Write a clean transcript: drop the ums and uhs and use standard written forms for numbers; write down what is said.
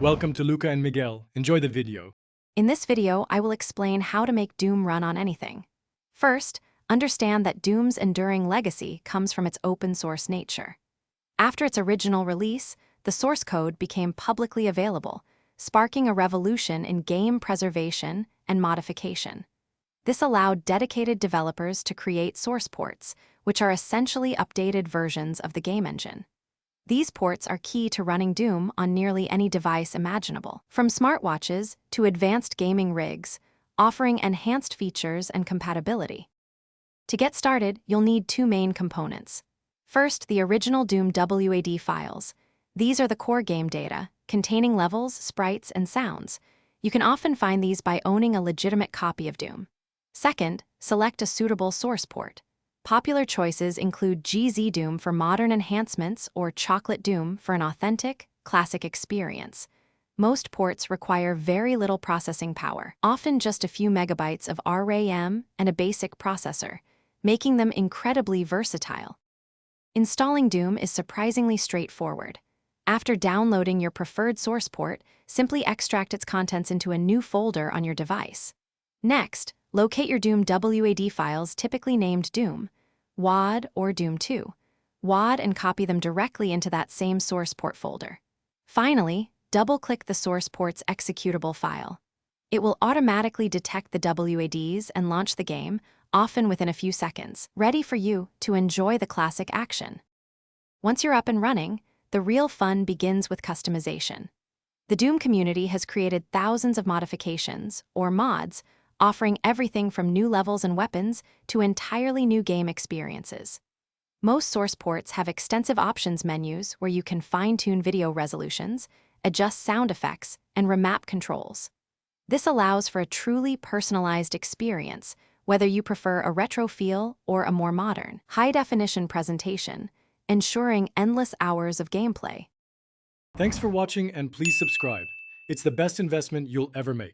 Welcome to Luca and Miguel. Enjoy the video. In this video, I will explain how to make Doom run on anything. First, understand that Doom's enduring legacy comes from its open-source nature. After its original release, the source code became publicly available, sparking a revolution in game preservation and modification. This allowed dedicated developers to create source ports, which are essentially updated versions of the game engine. These ports are key to running Doom on nearly any device imaginable, from smartwatches to advanced gaming rigs, offering enhanced features and compatibility. To get started, you'll need two main components. First, the original Doom WAD files. These are the core game data, containing levels, sprites, and sounds. You can often find these by owning a legitimate copy of Doom. Second, select a suitable source port. Popular choices include GZ Doom for modern enhancements or Chocolate Doom for an authentic, classic experience. Most ports require very little processing power, often just a few megabytes of RAM and a basic processor, making them incredibly versatile. Installing Doom is surprisingly straightforward. After downloading your preferred source port, simply extract its contents into a new folder on your device. Next, locate your Doom WAD files typically named Doom, WAD, or Doom 2, WAD, and copy them directly into that same source port folder. Finally, double-click the source port's executable file. It will automatically detect the WADs and launch the game, often within a few seconds, ready for you to enjoy the classic action. Once you're up and running, the real fun begins with customization. The Doom community has created thousands of modifications, or mods, offering everything from new levels and weapons to entirely new game experiences. Most source ports have extensive options menus where you can fine-tune video resolutions, adjust sound effects, and remap controls. This allows for a truly personalized experience, whether you prefer a retro feel or a more modern, high-definition presentation, ensuring endless hours of gameplay. Thanks for watching and please subscribe. It's the best investment you'll ever make.